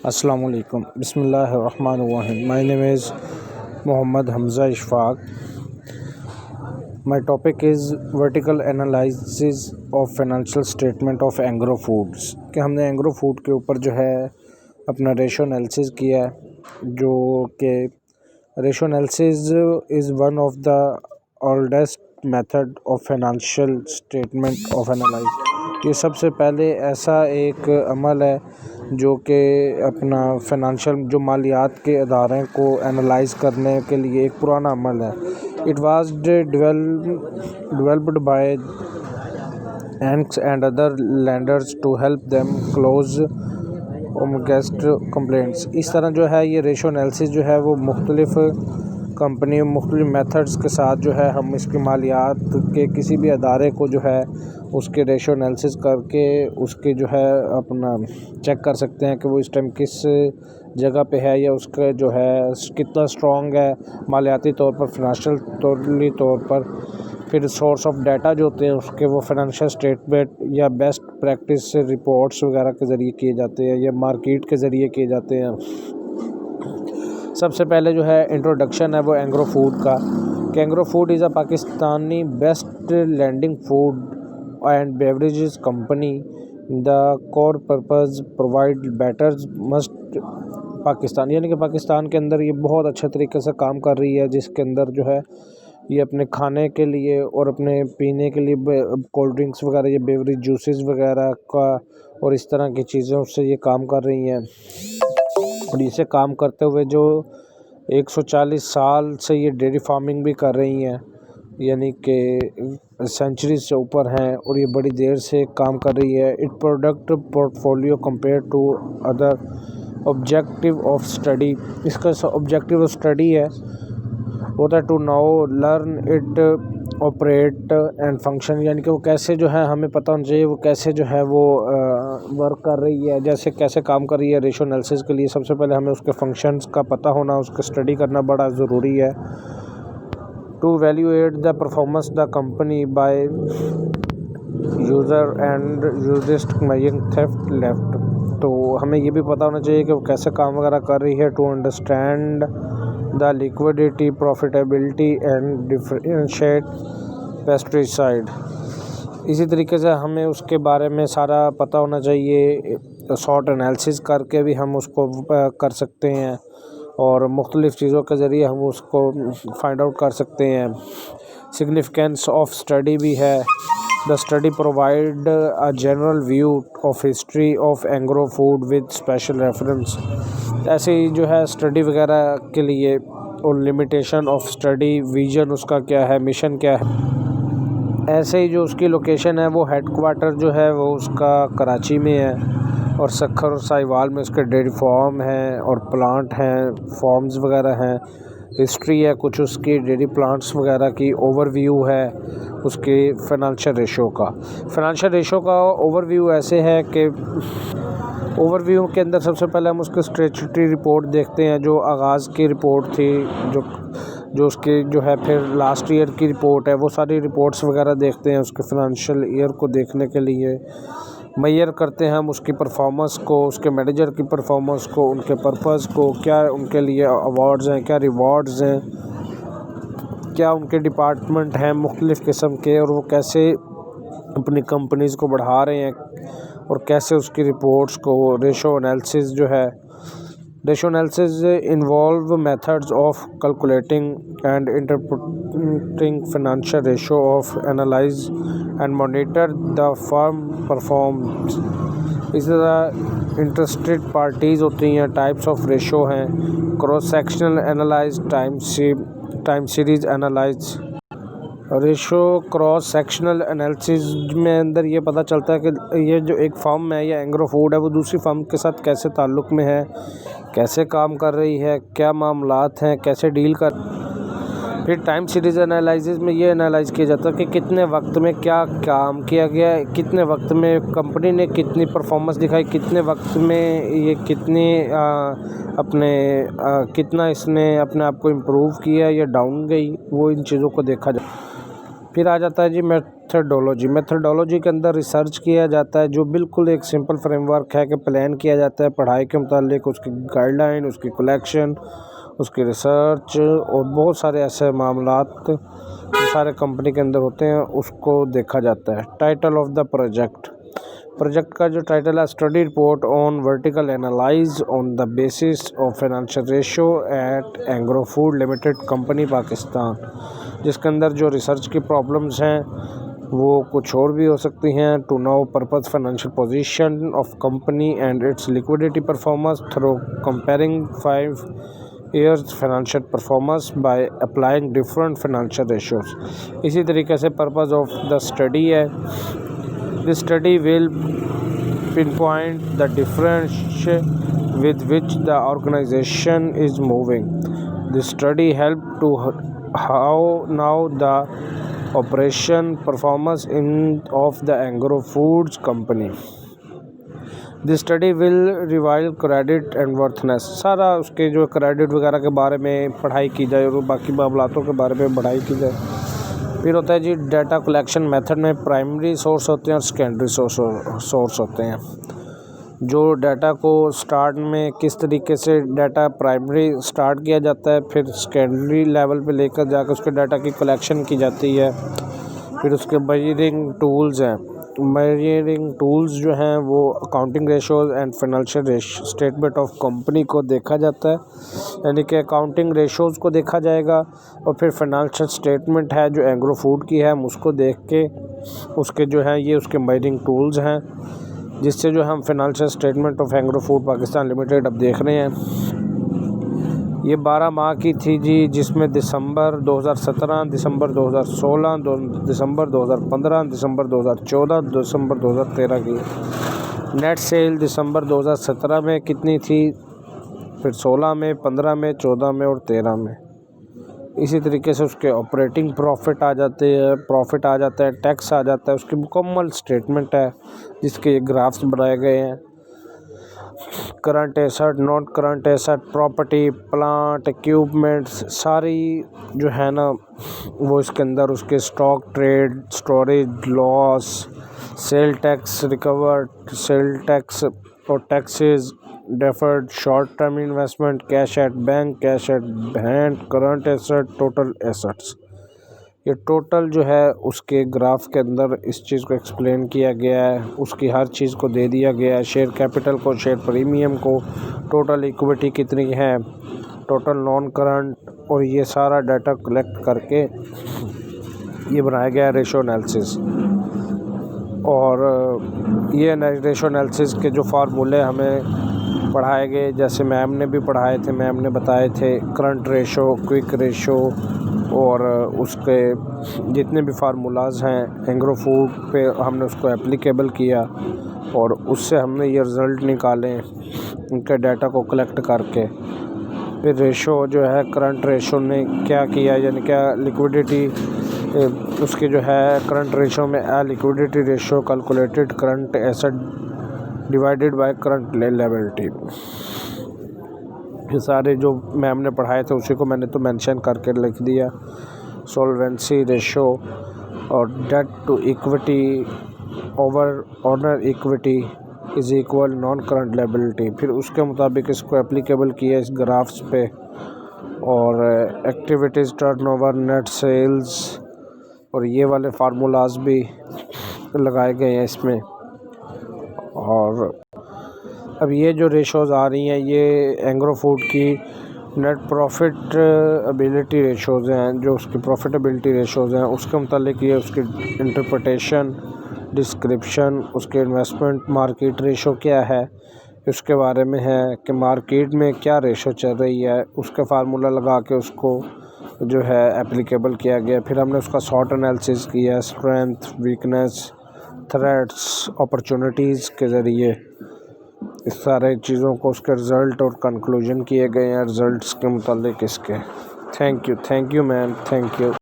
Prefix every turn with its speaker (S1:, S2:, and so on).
S1: अस्सलाम वालेकुम बिस्मिल्लाहिर्रहमानिर्रहीम। My name is Mohammad Hamza Ishfaq. My topic is vertical analysis of financial statement of Engro foods. कि हमने एंग्रो फूड के ऊपर जो है अपना रेशो एनालिसिस किया है, जो कि ratio analysis is one of the oldest method of financial statement of analyse. ये सबसे पहले ऐसा एक अमल है जो कि अपना फाइनेंशियल जो मालियात के अदारे को एनालाइज करने के लिए एक पुराना अमल है। It was developed by banks and other lenders to help them close guest complaints. इस तरह जो है ये रेशो एनालिसिस जो है वो मुख्तलिफ कंपनी मुख्तलिफ मेथड्स के साथ जो है हम इसकी मालियात के किसी भी अदारे को जो है उसके रेशो एनालिसिस करके उसके जो है अपना चेक कर सकते हैं कि वो इस टाइम किस जगह पे है या उसका जो है कितना स्ट्रॉन्ग है मालियाती तौर पर, फाइनेंशियल तौर पर। फिर सोर्स ऑफ डाटा जो होते हैं उसके वो फाइनेंशियल स्टेटमेंट या बेस्ट प्रैक्टिस रिपोर्ट्स वगैरह के ज़रिए किए जाते हैं या मार्केट के ज़रिए किए जाते हैं। सबसे पहले जो है इंट्रोडक्शन है वो एंग्रो फूड का। Engro food is a Pakistani best landing food and beverages company. The core purpose provide better must Pakistan, यानी कि पाकिस्तान के अंदर ये बहुत अच्छे तरीके से काम कर रही है, जिसके अंदर जो है ये अपने खाने के लिए और अपने पीने के लिए कोल्ड ड्रिंक्स वगैरह या बेवरेज जूसेस वगैरह का और इस तरह की चीज़ों से ये काम कर रही हैं। और इसे काम करते हुए जो 140 साल से ये डेयरी फार्मिंग भी कर रही हैं, यानी कि सेंचुरी से ऊपर हैं और ये बड़ी देर से काम कर रही है। It product portfolio compare to other objective of study. इसका ऑब्जेक्टिव ऑफ स्टडी है होता है to now learn it operate and function, यानी कि वो कैसे जो है हमें पता होना चाहिए वो कैसे जो है वो वर्क कर रही है, जैसे कैसे काम कर रही है। रेशो एनालिसिस के लिए सबसे पहले हमें उसके फंक्शंस का पता होना, उसका स्टडी करना बड़ा ज़रूरी है। To evaluate the performance the company by user and यूजिस्ट मेइंग थेफ्ट लेफ्ट। तो हमें ये भी पता होना चाहिए कि वो कैसे काम वगैरह कर रही है। To understand the liquidity profitability and differentiate pesticide. इसी तरीके से हमें उसके बारे में सारा पता होना चाहिए। शॉर्ट एनालिसिस करके भी हम उसको कर सकते हैं और मुख्तलिफ़ चीज़ों के ज़रिए हम उसको फाइंड आउट कर सकते हैं। सिग्निफिकेंस ऑफ स्टडी भी है। The study provide a general view of history of Engro food with special reference. ऐसे ही जो है स्टडी वगैरह के लिए और लिमिटेशन ऑफ स्टडी, विजन उसका क्या है, मिशन क्या है। ऐसे ही जो उसकी लोकेशन है वो हेडक्वार्टर जो है वो उसका कराची में है और सक्खर और साहिवाल में उसके डेयरी फार्म हैं और प्लांट हैं, फार्म्स वगैरह हैं। हिस्ट्री है कुछ उसकी डेयरी प्लांट्स वगैरह की। ओवरव्यू है उसके फाइनेंशियल रेशो का। फाइनेंशियल रेशो का ओवरव्यू ऐसे है कि ओवरव्यू के अंदर सबसे पहले हम उसके स्टैट्यूटरी रिपोर्ट देखते हैं, जो आगाज़ की रिपोर्ट थी, जो उसकी जो है फिर लास्ट ईयर की रिपोर्ट है, वो सारी रिपोर्ट्स वगैरह देखते हैं उसके फाइनेंशियल ईयर को देखने के लिए। मेजर करते हैं हम उसकी परफॉर्मेंस को, उसके मैनेजर की परफॉर्मेंस को, उनके पर्पज़ को, क्या उनके लिए अवार्ड्स हैं, क्या रिवॉर्ड्स हैं, क्या उनके डिपार्टमेंट हैं मुख्तलिफ़ किस्म के, और वो कैसे अपनी कंपनीज़ को बढ़ा रहे हैं और कैसे उसकी रिपोर्ट्स को। रेशो एनालिसिस जो है, ratio analysis involve methods of calculating and interpreting financial ratio of analyse and monitor the firm performs. इसी तरह इंटरेस्टेड पार्टीज़ होती हैं, टाइप्स ऑफ रेशो हैं, cross sectional analyse, time series analyse. Ratio cross sectional analysis में अंदर ये पता चलता है कि ये जो एक फर्म है या एंग्रो फूड है वो दूसरी फर्म के साथ कैसे ताल्लुक़ में है, कैसे काम कर रही है, क्या मामलात हैं, कैसे डील कर। फिर टाइम सीरीज़ एनालिसिस में ये एनालाइज किया जाता है कि कितने वक्त में क्या काम किया गया है, कितने वक्त में कंपनी ने कितनी परफॉर्मेंस दिखाई, कितने वक्त में ये कितना इसने अपने आप को इम्प्रूव किया या डाउन गई, वो इन चीज़ों को देखा जाए। फिर आ जाता है जी मेथडोलॉजी के अंदर रिसर्च किया जाता है, जो बिल्कुल एक सिंपल फ्रेमवर्क है कि प्लान किया जाता है पढ़ाई के मुतालिक, उसकी गाइडलाइन, उसकी कलेक्शन, उसकी रिसर्च और बहुत सारे ऐसे मामलात जो सारे कंपनी के अंदर होते हैं उसको देखा जाता है। टाइटल ऑफ द प्रोजेक्ट का जो टाइटल है, study report on vertical analyse on the basis of financial ratio at Engro food limited company Pakistan, जिसके अंदर जो रिसर्च की प्रॉब्लम्स हैं वो कुछ और भी हो सकती हैं। To know purpose financial position of company and its liquidity performance through comparing 5 years financial performance by applying different financial ratios. इसी तरीके से पर्पस ऑफ द स्टडी है, this study will pinpoint the difference with which the organization is moving. This study help to how now the operation performance of the Agro Foods company. This study will reveal credit and worthiness. सारा उसके जो credit वगैरह के बारे में पढ़ाई की जाए और बाकी मामलातों के बारे में पढ़ाई की जाए। फिर होता है जी डाटा कलेक्शन मेथड में प्राइमरी सोर्स होते हैं और सेकेंडरी सोर्स होते हैं। जो डाटा को स्टार्ट में किस तरीके से डाटा प्राइमरी स्टार्ट किया जाता है, फिर सेकेंडरी लेवल पे लेकर जाकर उसके डाटा की कलेक्शन की जाती है। फिर उसके मेजरिंग टूल्स हैं, मेजरिंग टूल्स जो हैं वो accounting ratios and financial statement of company को देखा जाता है, यानी कि अकाउंटिंग रेशोज़ को देखा जाएगा और फिर फाइनेंशियल स्टेटमेंट है जो एग्रो फूड की है हम उसको देख के उसके जो है ये उसके मेजरिंग टूल्स हैं, जिससे जो हम financial statement of agro food Pakistan limited अब देख रहे हैं। ये 12 माह की थी जी, जिसमें दिसंबर 2017, दिसंबर 2016, दिसंबर 2015, दिसंबर 2014, दिसंबर 2013 की। नेट सेल दिसंबर 2017 में कितनी थी, फिर 16 में, 15 में, 14 में और 13 में। इसी तरीके से उसके ऑपरेटिंग प्रॉफिट आ जाते हैं, प्रॉफिट आ जाता है, टैक्स आ जाता है, उसकी मुकम्मल स्टेटमेंट है जिसके ग्राफ्स बनाए गए हैं। Current asset, non current asset, property, plant, equipments सारी जो है ना वो इसके अंदर उसके stock, trade, storage, loss, sale tax recovered, sale tax और taxes, deferred, short term investment, cash at bank, cash at hand, current asset, total assets, ये टोटल जो है उसके ग्राफ के अंदर इस चीज़ को एक्सप्लेन किया गया है, उसकी हर चीज़ को दे दिया गया है, शेयर कैपिटल को, शेयर प्रीमियम को, टोटल इक्विटी कितनी है, टोटल नॉन करंट, और ये सारा डाटा कलेक्ट करके ये बनाया गया है रेशो एनालिसिस। और ये रेशो एनालिसिस के जो फार्मूले हमें पढ़ाए गए, जैसे मैम ने भी पढ़ाए थे, मैम ने बताए थे करंट रेशो, क्विक रेशो और उसके जितने भी फार्मूलाज हैं एग्रो फूड पे हमने उसको एप्लीकेबल किया और उससे हमने ये रिज़ल्ट निकाले उनके डाटा को कलेक्ट करके। फिर रेशो जो है करंट रेशो ने क्या किया, यानी क्या लिक्विडिटी उसके जो है करंट रेशो में liquidity ratio calculated current asset divided by current liability. ये सारे जो मैम ने पढ़ाए थे उसी को मैंने तो मेंशन करके लिख दिया। सॉल्वेंसी रेशो और debt to equity over owner equity is equal non current liability. फिर उसके मुताबिक इसको एप्लीकेबल किया इस ग्राफ्स पे। और एक्टिविटीज़, टर्नओवर, नेट सेल्स और ये वाले फार्मूलाज भी लगाए गए हैं इसमें। और अब ये जो रेशोज़ आ रही हैं ये एग्रो फूड की नेट प्रॉफिट एबिलिटी रेशोज़ हैं, जो उसकी प्रॉफिटेबिलिटी रेशोज़ हैं उसके मुतालिक ये उसकी इंटरप्रिटेशन, डिस्क्रिप्शन, उसके इन्वेस्टमेंट मार्केट रेशो क्या है उसके बारे में है कि मार्केट में क्या रेशो चल रही है, उसका फार्मूला लगा के उसको जो है एप्लीकेबल किया गया। फिर हमने उसका शॉर्ट एनालिसिस किया, स्ट्रेंथ, वीकनेस, थ्रेट्स, अपॉर्चुनिटीज़ के ज़रिए इस सारे चीज़ों को उसके रिज़ल्ट और कंक्लूजन किए गए हैं रिज़ल्ट्स के मुतालिक इसके। Thank you ma'am, thank you.